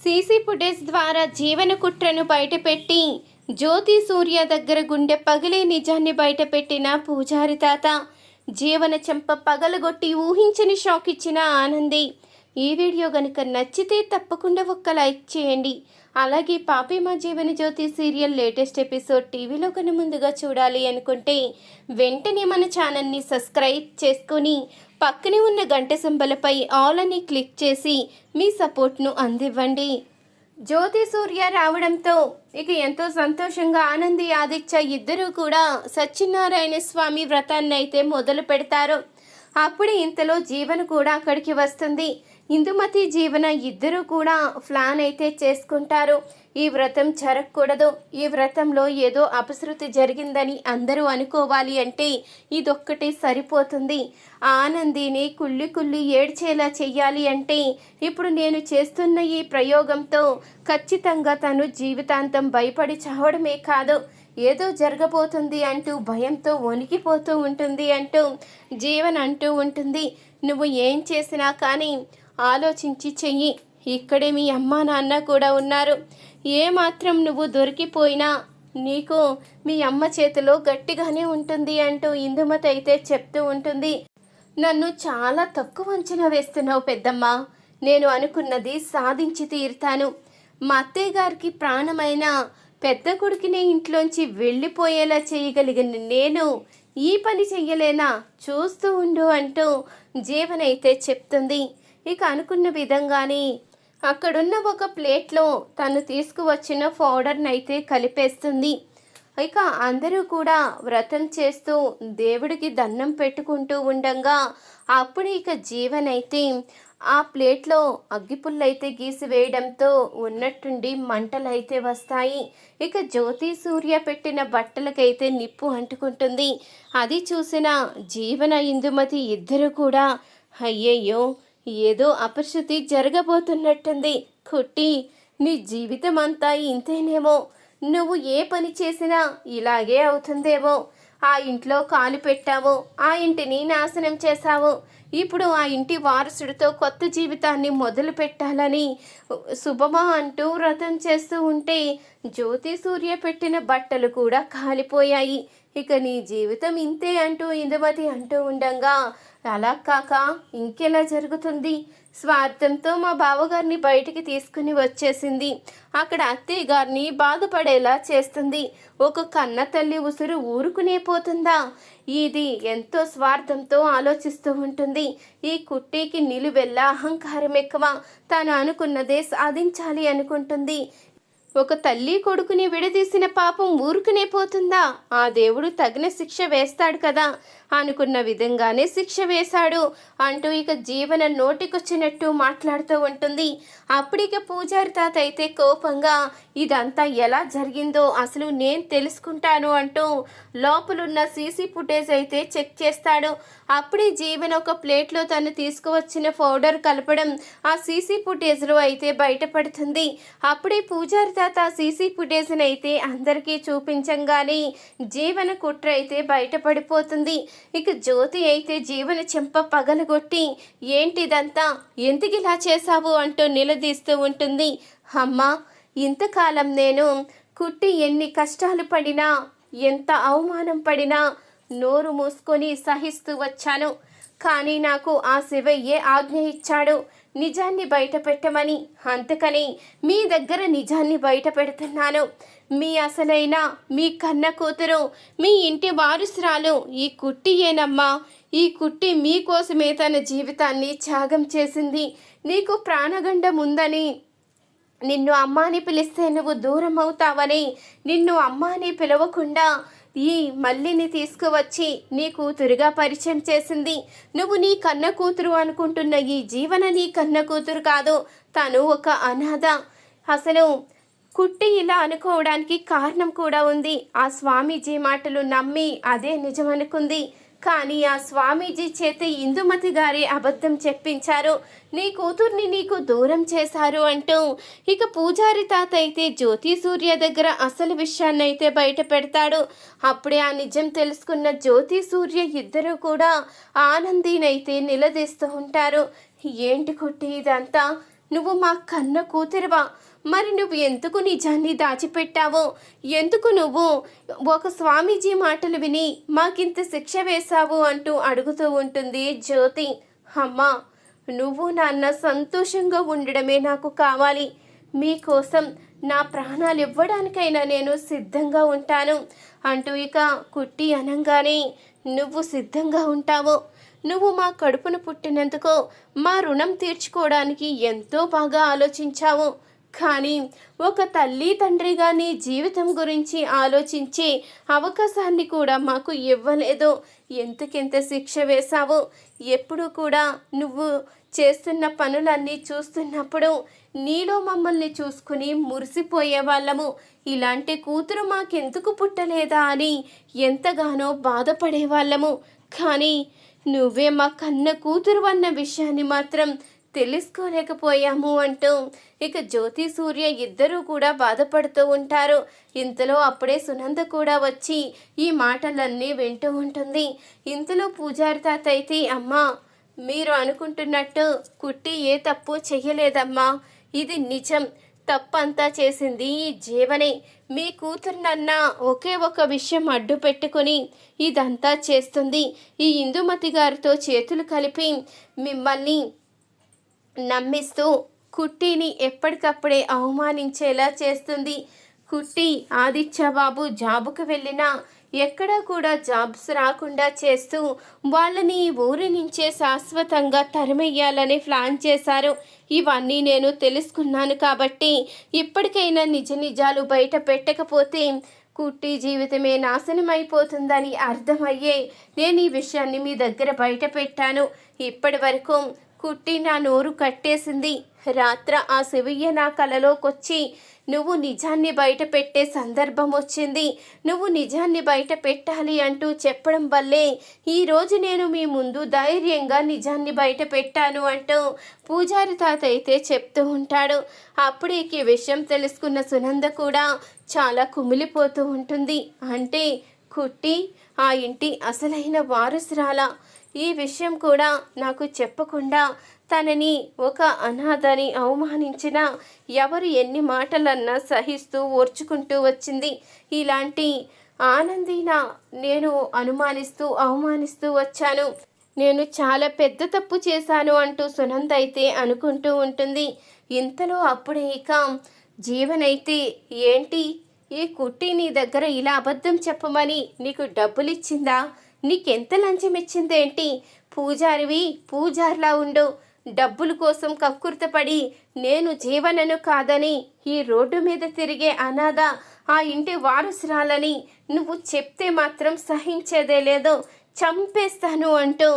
CC footage ద్వారా జీవన కుట్రను బయటపెట్టి జ్యోతి సూర్య దగ్గర గుండె పగిలే నిజాన్ని బయటపెట్టిన పూజారి తాత. జీవన చెంప పగలగొట్టి ఊహించని షాక్ ఇచ్చిన ఆనంది. ఈ వీడియో గనుక నచ్చితే తప్పకుండా ఒక్క లైక్ చేయండి. అలాగే పాపి మా Jeevan Jyoti serial latest episode టీవీలో కన్నా ముందుగా చూడాలి అనుకుంటే వెంటనే మన ఛానల్ని సబ్స్క్రైబ్ చేసుకొని పక్కనే ఉన్న గంట సింబలపై ఆల్ అని క్లిక్ చేసి మీ సపోర్ట్ను అందివ్వండి. జ్యోతి సూర్య రావడంతో ఇక ఎంతో సంతోషంగా ఆనంది ఆదిత్య ఇద్దరూ కూడా సత్యనారాయణ స్వామి వ్రతాన్ని అయితే మొదలు పెడతారు. అప్పుడే ఇంతలో జీవన కూడా అక్కడికి వస్తుంది. ఇందుమతి జీవన ఇద్దరూ కూడా ప్లాన్ అయితే చేసుకుంటారు. ఈ వ్రతం జరగకూడదు, ఈ వ్రతంలో ఏదో అపశృతి జరిగిందని అందరూ అనుకోవాలి అంటే ఇదొక్కటి సరిపోతుంది. ఆనందిని కుళ్ళి కుళ్ళి ఏడ్చేలా చెయ్యాలి అంటే ఇప్పుడు నేను చేస్తున్న ఈ ప్రయోగంతో ఖచ్చితంగా తను జీవితాంతం భయపడి చావడమే కాదు, ఏదో జరగబోతుంది అంటూ భయంతో వణికిపోతూ ఉంటుంది అంటూ జీవన్ అంటూ ఉంటుంది. నువ్వు ఏం చేసినా కానీ ఆలోచించి చెయ్యి. ఇక్కడే మీ అమ్మ నాన్న కూడా ఉన్నారు. ఏమాత్రం నువ్వు దొరికిపోయినా నీకు మీ అమ్మ చేతిలో గట్టిగానే ఉంటుంది అంటూ ఇందుమతి అయితే చెప్తూ ఉంటుంది. నన్ను చాలా తక్కువ అంచనా వేస్తున్నావు పెద్దమ్మ. నేను అనుకున్నది సాధించి తీరుతాను. మా అత్తయ్య గారికి ప్రాణమైన పెద్ద కొడుకునే ఇంట్లోంచి వెళ్ళిపోయేలా చేయగలిగిన నేను ఈ పని చెయ్యలేనా? చూస్తూ ఉండు అంటూ జీవన్ అయితే చెప్తుంది. ఇక అనుకున్న విధంగానే అక్కడున్న ఒక ప్లేట్లో తను తీసుకువచ్చిన పౌడర్ని అయితే కలిపేస్తుంది. ఇక అందరూ కూడా వ్రతం చేస్తూ దేవుడికి దండం పెట్టుకుంటూ ఉండగా అప్పుడు ఇక జీవన్ అయితే ఆ ప్లేట్లో అగ్గిపుల్లైతే గీసివేయడంతో ఉన్నట్టుండి మంటలైతే వస్తాయి. ఇక జ్యోతి సూర్య పెట్టిన బట్టలకైతే నిప్పు అంటుకుంటుంది. అది చూసిన జీవన ఇందుమతి ఇద్దరు కూడా అయ్యయ్యో ఏదో అపశృతి జరగబోతున్నట్టుంది. కుట్టి, నీ జీవితం అంతా ఇంతేనేమో, నువ్వు ఏ పని చేసినా ఇలాగే అవుతుందేమో. ఆ ఇంట్లో కాలు పెట్టావు, ఆ ఇంటిని నాశనం చేశావు. ఇప్పుడు ఆ ఇంటి వారసుడితో కొత్త జీవితాన్ని మొదలు పెట్టాలని శుభమా అంటూ వ్రతం చేస్తూ ఉంటే జ్యోతి సూర్య పెట్టిన బట్టలు కూడా కాలిపోయాయి. ఇక నీ జీవితం ఇంతే అంటూ ఇందుమతి అంటూ ఉండగా అలా కాక ఇంకెలా జరుగుతుంది? స్వార్థంతో మా బావగారిని బయటికి తీసుకుని వచ్చేసింది. అక్కడ అత్తయ్య గారిని బాధపడేలా చేస్తుంది. ఒక కన్న తల్లి ఉసురు ఊరుకునే పోతుందా? ఇది ఎంతో స్వార్థంతో ఆలోచిస్తూ ఉంటుంది. ఈ కుట్టికి నిలువెల్ల అహంకారం ఎక్కువ. తాను అనుకున్నదే సాధించాలి అనుకుంటుంది. ఒక తల్లి కొడుకుని విడదీసిన పాపం ఊరుకునే పోతుందా? ఆ దేవుడు తగిన శిక్ష వేస్తాడు కదా, అనుకున్న విధంగానే శిక్ష వేశాడు అంటూ ఇక జీవన నోటికొచ్చినట్టు మాట్లాడుతూ ఉంటుంది. అప్పుడిక పూజారి తాత అయితే కోపంగా ఇదంతా ఎలా జరిగిందో అసలు నేను తెలుసుకుంటాను అంటూ లోపలున్న సీసీ ఫుటేజ్ అయితే చెక్ చేస్తాడు. అప్పుడే జీవన ఒక ప్లేట్లో తను తీసుకువచ్చిన పౌడర్ కలపడం ఆ సీసీ ఫుటేజ్లో అయితే బయటపడుతుంది. అప్పుడే పూజారి తాత సీసీ ఫుటేజ్ని అయితే అందరికీ చూపించంగానే జీవన కుట్ర అయితే బయటపడిపోతుంది. ఇక జ్యోతి అయితే జీవన చెంప పగలగొట్టి ఏంటిదంతా, ఎందుకు ఇలా చేశావు అంటూ నిలదీస్తూ ఉంటుంది. అమ్మా, ఇంతకాలం నేను కుట్టి ఎన్ని కష్టాలు పడినా ఎంత అవమానం పడినా నోరు మూసుకొని సహిస్తూ వచ్చాను. కానీ నాకు ఆ శివయ్యే ఆజ్ఞ ఇచ్చాడు నిజాన్ని బయట పెట్టమని. అందుకని మీ దగ్గర నిజాన్ని బయట పెడుతున్నాను. మీ అసలైన మీ కన్న కూతురు, మీ ఇంటి వారసురాలు ఈ కుట్టియేనమ్మా. ఈ కుట్టి మీకోసమే తన జీవితాన్ని త్యాగం చేసింది. నీకు ప్రాణగండం ఉందని నిన్ను అమ్మాని పిలిస్తే నువ్వు దూరం అవుతావని నిన్ను అమ్మాని పిలవకుండా ఈ మల్లిని తీసుకువచ్చి నీ కూతురుగా పరిచయం చేసింది. నువ్వు నీ కన్న కూతురు అనుకుంటున్న ఈ జీవన నీ కన్న కూతురు కాదు, తను ఒక అనాథ. అసలు కుట్టి ఇలా అనుకోవడానికి కారణం కూడా ఉంది. ఆ స్వామీజీ మాటలు నమ్మి అదే నిజమనుకుంది. కానీ ఆ స్వామీజీ చేతి ఇందుమతి గారి అబద్ధం చెప్పించారు. నీ కూతుర్ని నీకు దూరం చేశారు అంటూ ఇక పూజారి తాత అయితే జ్యోతి సూర్య దగ్గర అసలు విషయాన్ని అయితే బయట పెడతాడు. అప్పుడే ఆ నిజం తెలుసుకున్న జ్యోతి సూర్య ఇద్దరు కూడా ఆనందినైతే నిలదీస్తూ ఉంటారు. ఏంటి కుట్టి ఇదంతా? నువ్వు మా కన్న కూతురువా, మరి నువ్వు ఎందుకు నిజాన్ని దాచిపెట్టావో, ఎందుకు నువ్వు ఒక స్వామీజీ మాటలు విని మాకింత శిక్ష వేశావు అంటూ అడుగుతూ ఉంటుంది జ్యోతి. అమ్మా, నువ్వు నాన్న సంతోషంగా ఉండడమే నాకు కావాలి. మీకోసం నా ప్రాణాలు ఇవ్వడానికైనా నేను సిద్ధంగా ఉంటాను అంటూ ఇక కుట్టి అనంగానే, నువ్వు సిద్ధంగా ఉంటావో, నువ్వు మా కడుపును పుట్టినందుకో మా రుణం తీర్చుకోవడానికి ఎంతో బాగా ఆలోచించావు. కానీ ఒక తల్లి తండ్రిగా నీ జీవితం గురించి ఆలోచించే అవకాశాన్ని కూడా మాకు ఇవ్వలేదు. ఎంతకెంత శిక్ష వేశావు. ఎప్పుడు కూడా నువ్వు చేస్తున్న పనులన్నీ చూస్తున్నప్పుడు నీలో మమ్మల్ని చూసుకుని మురిసిపోయే వాళ్ళము. ఇలాంటి కూతురు మాకెందుకు పుట్టలేదా అని ఎంతగానో బాధపడేవాళ్ళము. కానీ నువ్వే మా కన్న కూతురు అన్న విషయాన్ని మాత్రం తెలుసుకోలేకపోయాము అంటూ ఇక జ్యోతి సూర్య ఇద్దరూ కూడా బాధపడుతూ ఉంటారు. ఇంతలో అప్పుడే సునంద కూడా వచ్చి ఈ మాటలన్నీ వింటూ ఉంటుంది. ఇంతలో పూజారి తాత అయితే, అమ్మా, మీరు అనుకుంటున్నట్టు కుట్టి ఏ తప్పు చెయ్యలేదమ్మా, ఇది నిజం. తప్పంతా చేసింది ఈ జీవనే. మీ కూతురునన్న ఒకే ఒక విషయం అడ్డు పెట్టుకుని ఇదంతా చేస్తుంది. ఈ ఇందుమతి గారితో చేతులు కలిపి మిమ్మల్ని నమ్మిస్తూ కుట్టిని ఎప్పటికప్పుడే అవమానించేలా చేస్తుంది. కుట్టి ఆదిత్యబాబు జాబుకు వెళ్ళినా ఎక్కడా కూడా జాబ్స్ రాకుండా చేస్తూ వాళ్ళని ఊరి నుంచే శాశ్వతంగా తరిమెయ్యాలని ప్లాన్ చేశారు. ఇవన్నీ నేను తెలుసుకున్నాను కాబట్టి ఇప్పటికైనా నిజ నిజాలు బయట పెట్టకపోతే కుట్టి జీవితమే నాశనమైపోతుందని అర్థమయ్యే నేను ఈ విషయాన్ని మీ దగ్గర బయట పెట్టాను. ఇప్పటి వరకు కుట్టి నా నోరు కట్టేసింది. రాత్ర ఆ శివయ్య నా కలలోకొచ్చి నువ్వు నిజాన్ని బయట పెట్టే సందర్భం వచ్చింది, నువ్వు నిజాన్ని బయట పెట్టాలి అంటూ చెప్పడం వల్లే ఈరోజు నేను మీ ముందు ధైర్యంగా నిజాన్ని బయట పెట్టాను అంటూ పూజారి తాత అయితే చెప్తూ ఉంటాడు. అప్పుడే ఈ విషయం తెలుసుకున్న సునంద కూడా చాలా కుమిలిపోతూ ఉంటుంది. అంటే కుట్టి ఆ ఇంటి అసలైన వారసురాలా? ఈ విషయం కూడా నాకు చెప్పకుండా తనని ఒక అనాథని అవమానించిన ఎవరు ఎన్ని మాటలన్నా సహిస్తూ ఓర్చుకుంటూ వచ్చింది. ఇలాంటి ఆనందిన నేను అనుమానిస్తూ అవమానిస్తూ వచ్చాను. నేను చాలా పెద్ద తప్పు చేశాను అంటూ సునంద అయితే అనుకుంటూ ఉంటుంది. ఇంతలో అప్పుడే ఇక జీవనైతే, ఏంటి ఈ కుట్టి నీ దగ్గర ఇలా అబద్ధం చెప్పమని నీకు డబ్బులు ఇచ్చిందా? నీకెంత లంచం ఇచ్చిందేంటి? పూజారివి పూజారిలా ఉండు. డబ్బుల కోసం కక్కుర్తపడి నేను జీవనను కాదని ఈ రోడ్డు మీద తిరిగే అనాథ ఆ ఇంటి వారసురాలని నువ్వు చెప్తే మాత్రం సహించేదే లేదు, చంపేస్తాను అంటూ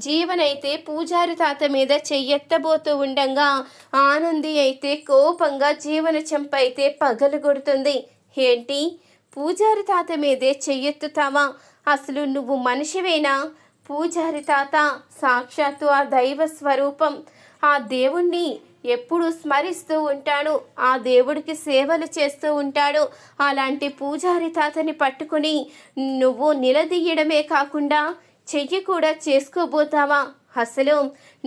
జీవనైతే పూజారి తాత మీద చెయ్యెత్తబోతూ ఉండగా ఆనంది అయితే కోపంగా జీవన చెంపైతే పగలగొడుతుంది. ఏంటి, పూజారి తాత మీదే చెయ్యెత్తుతావా? అసలు నువ్వు మనిషివేనా? పూజారి తాత సాక్షాత్తు ఆ దైవ స్వరూపం. ఆ దేవుణ్ణి ఎప్పుడు స్మరిస్తూ ఉంటాడు, ఆ దేవుడికి సేవలు చేస్తూ ఉంటాడు. అలాంటి పూజారి తాతని పట్టుకుని నువ్వు నిలదీయడమే కాకుండా చెయ్యి కూడా చేసుకోబోతావా? అసలు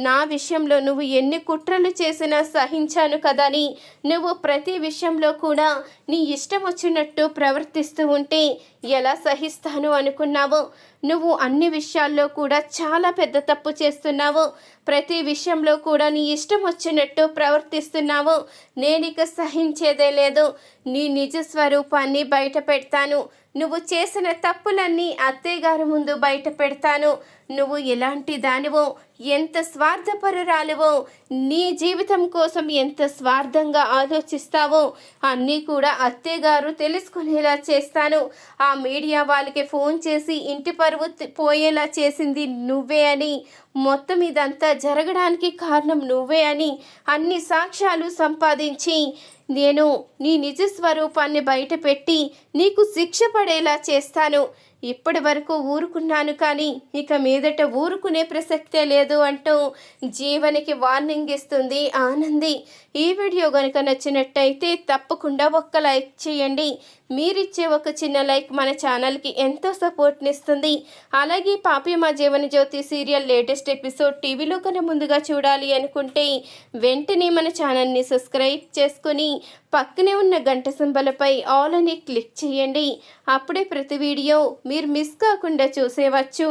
నా విషయంలో నువ్వు ఎన్ని కుట్రలు చేసినా సహించాను కదని నువ్వు ప్రతి విషయంలో కూడా నీ ఇష్టం వచ్చినట్టు ప్రవర్తిస్తూ ఉంటే ఎలా సహిస్తాను అనుకున్నావో? నువ్వు అన్ని విషయాల్లో కూడా చాలా పెద్ద తప్పు చేస్తున్నావు. ప్రతి విషయంలో కూడా నీ ఇష్టం వచ్చినట్టు ప్రవర్తిస్తున్నావు. నేనిక సహించేదే లేదు. నీ నిజ స్వరూపాన్ని బయట పెడతాను. నువ్వు చేసిన తప్పులన్నీ అత్తయ్య గారి ముందు బయట పెడతాను. నువ్వు ఎలాంటి దానివో, ఎంత స్వార్థపరురాలివో, నీ జీవితం కోసం ఎంత స్వార్థంగా ఆలోచిస్తావో అన్నీ కూడా అత్తయ్య గారు తెలుసుకునేలా చేస్తాను. ఆ మీడియా వాళ్ళకి ఫోన్ చేసి ఇంటి పరువు పోయేలా చేసింది నువ్వే అని, మొత్తం ఇదంతా జరగడానికి కారణం నువ్వే అని అన్ని సాక్ష్యాలు సంపాదించి నేను నీ నిజ స్వరూపాన్ని బయటపెట్టి నీకు శిక్ష పడేలా చేస్తాను. ఇప్పటి వరకు ఊరుకున్నాను, కానీ ఇక మీదట ఊరుకునే ప్రసక్తే లేదు అంటూ జీవనికి వార్నింగ్ ఇస్తుంది ఆనంది. ఈ వీడియో కనుక నచ్చినట్టయితే తప్పకుండా ఒక్క లైక్ చేయండి. మీరిచ్చే ఒక చిన్న లైక్ మన ఛానల్కి ఎంతో సపోర్ట్నిస్తుంది. అలాగే పాపి మా Jeevan Jyoti serial latest episode టీవీలో కన్నా ముందుగా చూడాలి అనుకుంటే వెంటనే మన ఛానల్ని సబ్స్క్రైబ్ చేసుకొని పక్కనే ఉన్న గంట సింబలపై ఆల్ అని క్లిక్ చేయండి. అప్పుడే ప్రతి వీడియో మీరు మిస్ కాకుండా చూసేవచ్చు.